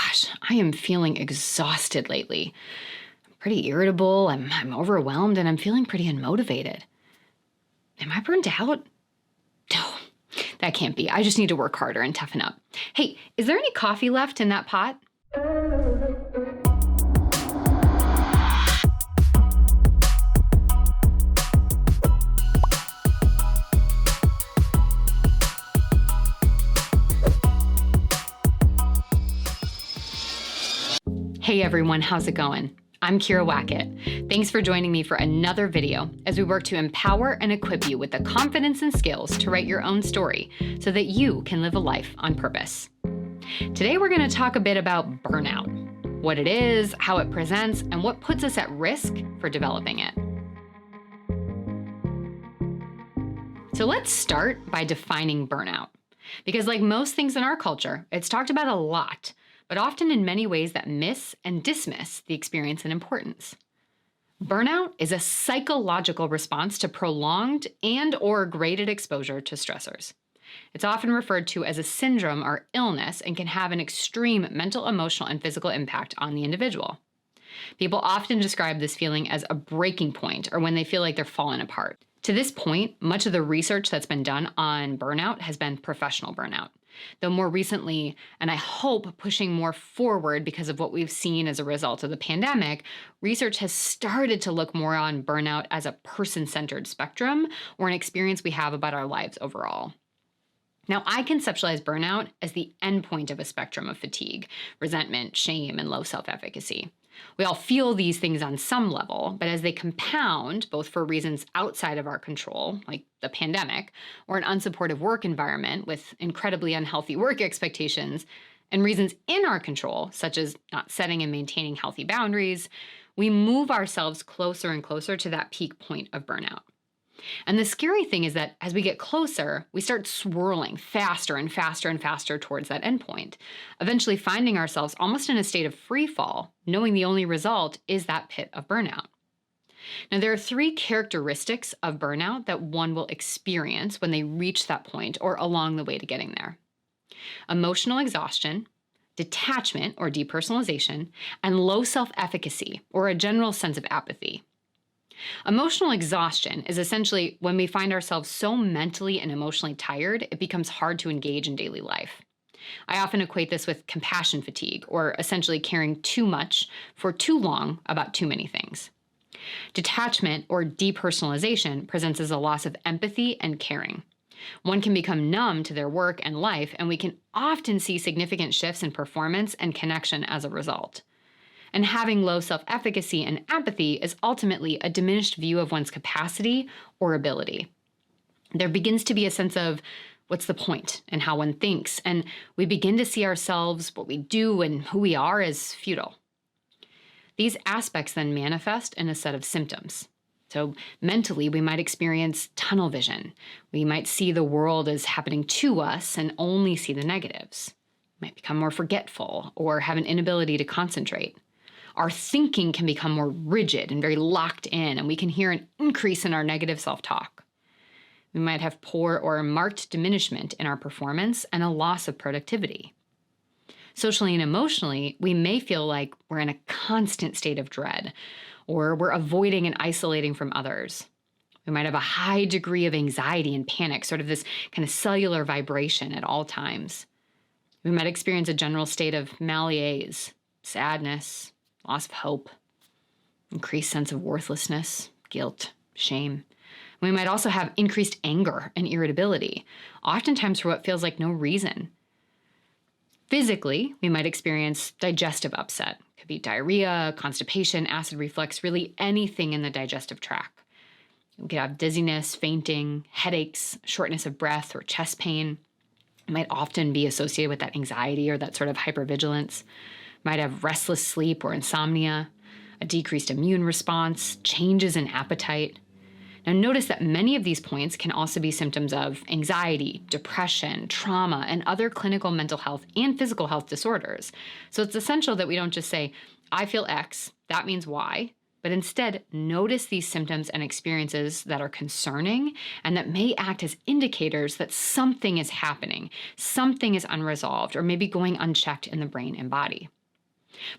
Gosh, I am feeling exhausted lately. I'm pretty irritable, I'm overwhelmed, and I'm feeling pretty unmotivated. Am I burned out? No, that can't be. I just need to work harder and toughen up. Hey, is there any coffee left in that pot? Hey everyone, how's it going? I'm Kira Wackett. Thanks for joining me for another video as we work to empower and equip you with the confidence and skills to write your own story so that you can live a life on purpose. Today we're going to talk a bit about burnout, what it is, how it presents, and what puts us at risk for developing it. So let's start by defining burnout. Because like most things in our culture, it's talked about a lot, but often in many ways that miss and dismiss the experience and importance. Burnout is a psychological response to prolonged and/or graded exposure to stressors. It's often referred to as a syndrome or illness and can have an extreme mental, emotional, and physical impact on the individual. People often describe this feeling as a breaking point or when they feel like they're falling apart. To this point, much of the research that's been done on burnout has been professional burnout. Though more recently, and I hope pushing more forward because of what we've seen as a result of the pandemic, research has started to look more on burnout as a person-centered spectrum or an experience we have about our lives overall. Now, I conceptualize burnout as the endpoint of a spectrum of fatigue, resentment, shame, and low self-efficacy. We all feel these things on some level, but as they compound, both for reasons outside of our control, like the pandemic, or an unsupportive work environment with incredibly unhealthy work expectations, and reasons in our control, such as not setting and maintaining healthy boundaries, we move ourselves closer and closer to that peak point of burnout. And the scary thing is that as we get closer, we start swirling faster and faster and faster towards that endpoint, eventually finding ourselves almost in a state of free fall, knowing the only result is that pit of burnout. Now, there are three characteristics of burnout that one will experience when they reach that point or along the way to getting there. Emotional exhaustion, detachment or depersonalization, and low self-efficacy or a general sense of apathy. Emotional exhaustion is essentially when we find ourselves so mentally and emotionally tired, it becomes hard to engage in daily life. I often equate this with compassion fatigue, or essentially caring too much for too long about too many things. Detachment or depersonalization presents as a loss of empathy and caring. One can become numb to their work and life, and we can often see significant shifts in performance and connection as a result. And having low self-efficacy and apathy is ultimately a diminished view of one's capacity or ability. There begins to be a sense of what's the point and how one thinks, and we begin to see ourselves, what we do, and who we are as futile. These aspects then manifest in a set of symptoms. So mentally, we might experience tunnel vision. We might see the world as happening to us and only see the negatives. We might become more forgetful or have an inability to concentrate. Our thinking can become more rigid and very locked in, and we can hear an increase in our negative self-talk. We might have poor or marked diminishment in our performance and a loss of productivity. Socially and emotionally, we may feel like we're in a constant state of dread, or we're avoiding and isolating from others. We might have a high degree of anxiety and panic, sort of this kind of cellular vibration at all times. We might experience a general state of malaise, sadness, loss of hope, increased sense of worthlessness, guilt, shame. We might also have increased anger and irritability, oftentimes for what feels like no reason. Physically, we might experience digestive upset. It could be diarrhea, constipation, acid reflux, really anything in the digestive tract. We could have dizziness, fainting, headaches, shortness of breath, or chest pain. It might often be associated with that anxiety or that sort of hypervigilance. Might have restless sleep or insomnia, a decreased immune response, changes in appetite. Now notice that many of these points can also be symptoms of anxiety, depression, trauma, and other clinical mental health and physical health disorders. So it's essential that we don't just say, I feel X, that means Y, but instead notice these symptoms and experiences that are concerning and that may act as indicators that something is happening, something is unresolved, or maybe going unchecked in the brain and body.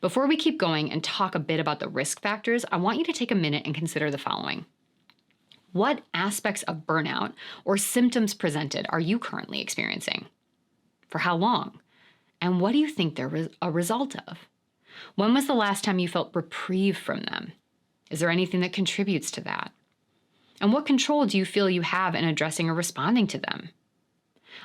Before we keep going and talk a bit about the risk factors, I want you to take a minute and consider the following. What aspects of burnout or symptoms presented are you currently experiencing? For how long? And what do you think they're a result of? When was the last time you felt reprieve from them? Is there anything that contributes to that? And what control do you feel you have in addressing or responding to them?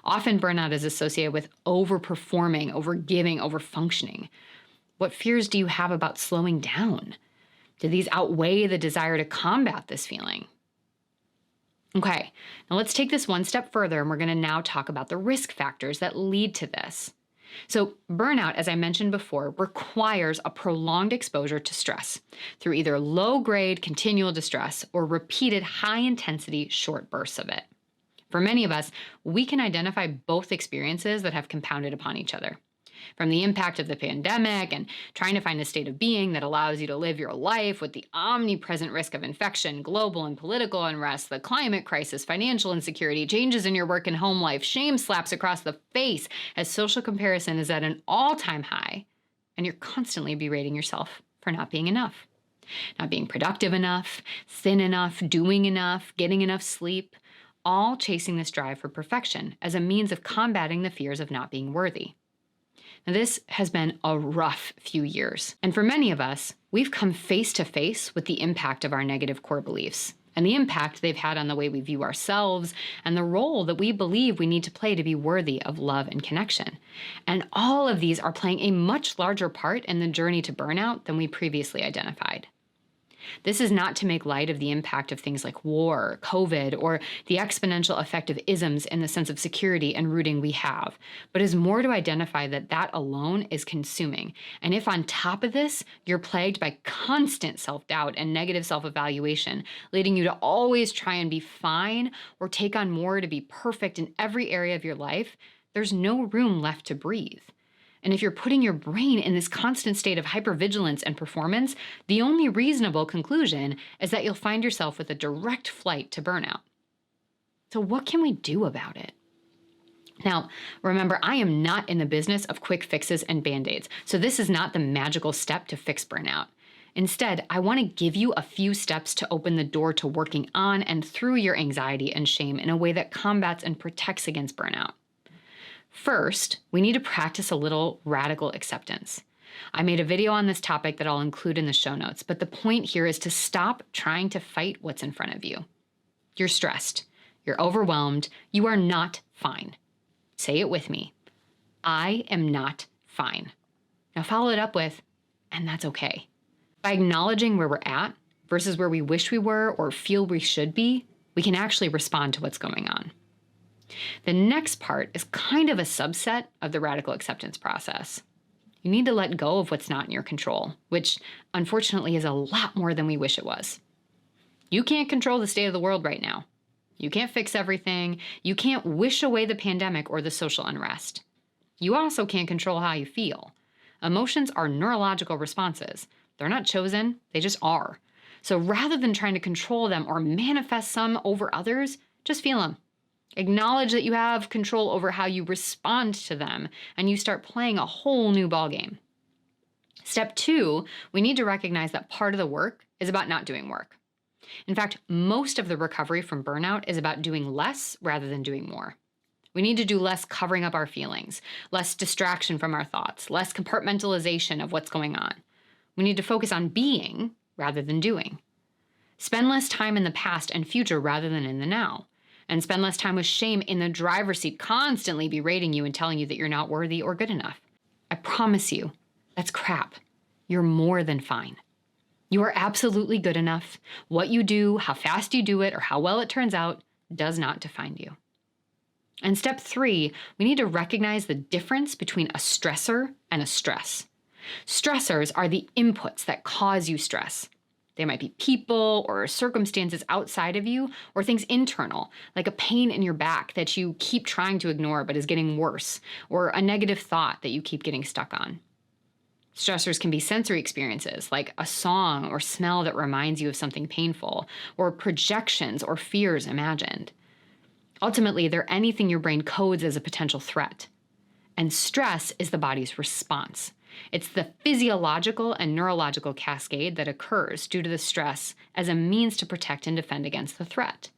Often burnout is associated with overperforming, overgiving, overfunctioning. What fears do you have about slowing down? Do these outweigh the desire to combat this feeling? Okay, now let's take this one step further, and we're going to now talk about the risk factors that lead to this. So burnout, as I mentioned before, requires a prolonged exposure to stress through either low-grade continual distress or repeated high-intensity short bursts of it. For many of us, we can identify both experiences that have compounded upon each other. From the impact of the pandemic and trying to find a state of being that allows you to live your life with the omnipresent risk of infection, global and political unrest, the climate crisis, financial insecurity, changes in your work and home life, shame slaps across the face as social comparison is at an all-time high, and you're constantly berating yourself for not being enough. Not being productive enough, thin enough, doing enough, getting enough sleep, all chasing this drive for perfection as a means of combating the fears of not being worthy. Now, this has been a rough few years. And for many of us, we've come face to face with the impact of our negative core beliefs and the impact they've had on the way we view ourselves and the role that we believe we need to play to be worthy of love and connection. And all of these are playing a much larger part in the journey to burnout than we previously identified. This is not to make light of the impact of things like war, COVID, or the exponential effect of isms in the sense of security and rooting we have, but is more to identify that that alone is consuming. And if on top of this, you're plagued by constant self-doubt and negative self-evaluation, leading you to always try and be fine or take on more to be perfect in every area of your life, there's no room left to breathe. And if you're putting your brain in this constant state of hypervigilance and performance, the only reasonable conclusion is that you'll find yourself with a direct flight to burnout. So what can we do about it? Now, remember, I am not in the business of quick fixes and band-aids, so this is not the magical step to fix burnout. Instead, I want to give you a few steps to open the door to working on and through your anxiety and shame in a way that combats and protects against burnout. First, we need to practice a little radical acceptance. I made a video on this topic that I'll include in the show notes, but the point here is to stop trying to fight what's in front of you. You're stressed. You're overwhelmed. You are not fine. Say it with me. I am not fine. Now follow it up with, and that's okay. By acknowledging where we're at versus where we wish we were or feel we should be, we can actually respond to what's going on. The next part is kind of a subset of the radical acceptance process. You need to let go of what's not in your control, which unfortunately is a lot more than we wish it was. You can't control the state of the world right now. You can't fix everything. You can't wish away the pandemic or the social unrest. You also can't control how you feel. Emotions are neurological responses. They're not chosen, they just are. So rather than trying to control them or manifest some over others, just feel them. Acknowledge that you have control over how you respond to them, and you start playing a whole new ballgame. Step 2, we need to recognize that part of the work is about not doing work. In fact, most of the recovery from burnout is about doing less rather than doing more. We need to do less covering up our feelings, less distraction from our thoughts, less compartmentalization of what's going on. We need to focus on being rather than doing. Spend less time in the past and future rather than in the now. And spend less time with shame in the driver's seat, constantly berating you and telling you that you're not worthy or good enough. I promise you, that's crap. You're more than fine. You are absolutely good enough. What you do, how fast you do it, or how well it turns out does not define you. And step 3, we need to recognize the difference between a stressor and a stress. Stressors are the inputs that cause you stress. They might be people or circumstances outside of you or things internal, like a pain in your back that you keep trying to ignore but is getting worse, or a negative thought that you keep getting stuck on. Stressors can be sensory experiences, like a song or smell that reminds you of something painful, or projections or fears imagined. Ultimately, they're anything your brain codes as a potential threat. And stress is the body's response. It's the physiological and neurological cascade that occurs due to the stress as a means to protect and defend against the threat.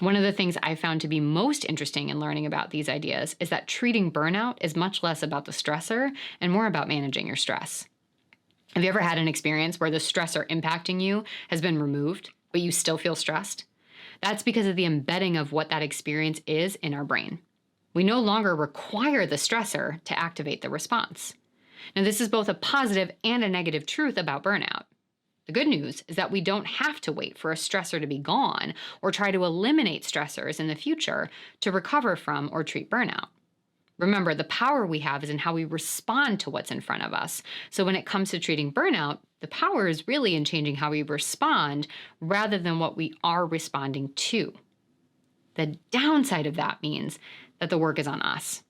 One of the things I found to be most interesting in learning about these ideas is that treating burnout is much less about the stressor and more about managing your stress. Have you ever had an experience where the stressor impacting you has been removed, but you still feel stressed? That's because of the embedding of what that experience is in our brain. We no longer require the stressor to activate the response. Now, this is both a positive and a negative truth about burnout. The good news is that we don't have to wait for a stressor to be gone or try to eliminate stressors in the future to recover from or treat burnout. Remember, the power we have is in how we respond to what's in front of us. So when it comes to treating burnout, the power is really in changing how we respond rather than what we are responding to. The downside of that means that the work is on us.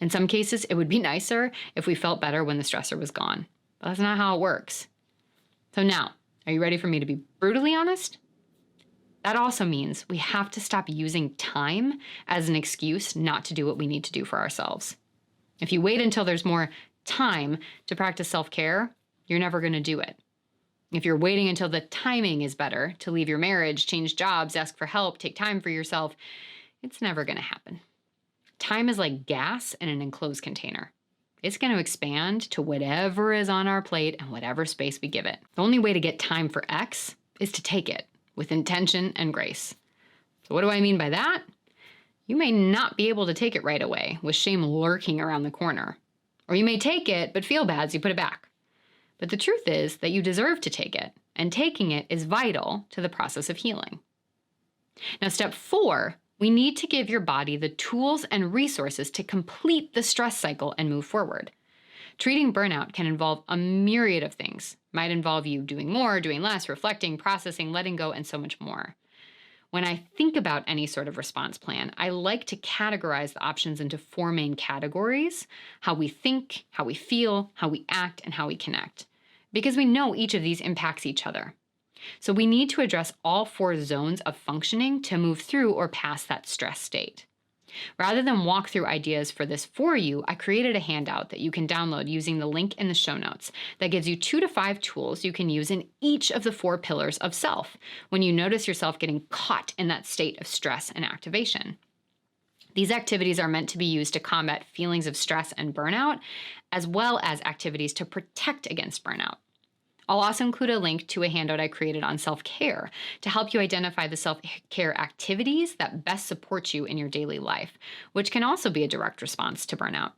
In some cases, it would be nicer if we felt better when the stressor was gone. But that's not how it works. So now, are you ready for me to be brutally honest? That also means we have to stop using time as an excuse not to do what we need to do for ourselves. If you wait until there's more time to practice self-care, you're never going to do it. If you're waiting until the timing is better to leave your marriage, change jobs, ask for help, take time for yourself, it's never going to happen. Time is like gas in an enclosed container. It's going to expand to whatever is on our plate and whatever space we give it. The only way to get time for X is to take it with intention and grace. So what do I mean by that? You may not be able to take it right away with shame lurking around the corner. Or you may take it but feel bad, so you put it back. But the truth is that you deserve to take it, and taking it is vital to the process of healing. Now, step 4, we need to give your body the tools and resources to complete the stress cycle and move forward. Treating burnout can involve a myriad of things. It might involve you doing more, doing less, reflecting, processing, letting go, and so much more. When I think about any sort of response plan, I like to categorize the options into 4 main categories: how we think, how we feel, how we act, and how we connect. Because we know each of these impacts each other. So we need to address all 4 zones of functioning to move through or past that stress state. Rather than walk through ideas for this for you, I created a handout that you can download using the link in the show notes that gives you 2 to 5 tools you can use in each of the 4 pillars of self when you notice yourself getting caught in that state of stress and activation. These activities are meant to be used to combat feelings of stress and burnout, as well as activities to protect against burnout. I'll also include a link to a handout I created on self-care to help you identify the self-care activities that best support you in your daily life, which can also be a direct response to burnout.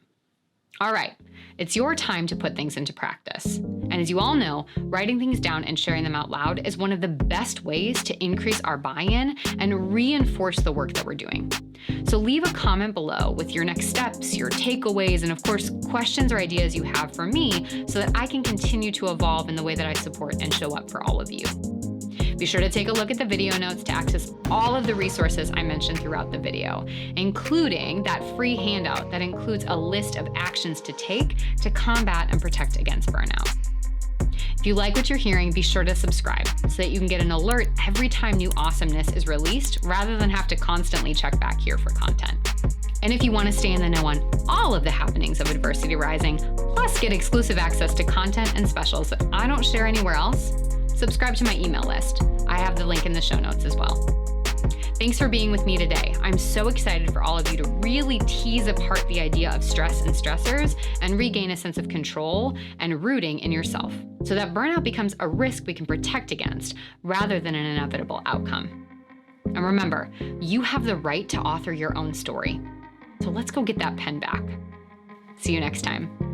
All right, it's your time to put things into practice. And as you all know, writing things down and sharing them out loud is one of the best ways to increase our buy-in and reinforce the work that we're doing. So leave a comment below with your next steps, your takeaways, and of course, questions or ideas you have for me so that I can continue to evolve in the way that I support and show up for all of you. Be sure to take a look at the video notes to access all of the resources I mentioned throughout the video, including that free handout that includes a list of actions to take to combat and protect against burnout. If you like what you're hearing, be sure to subscribe so that you can get an alert every time new awesomeness is released rather than have to constantly check back here for content. And if you want to stay in the know on all of the happenings of Adversity Rising, plus get exclusive access to content and specials that I don't share anywhere else, subscribe to my email list. I have the link in the show notes as well. Thanks for being with me today. I'm so excited for all of you to really tease apart the idea of stress and stressors and regain a sense of control and rooting in yourself so that burnout becomes a risk we can protect against rather than an inevitable outcome. And remember, you have the right to author your own story. So let's go get that pen back. See you next time.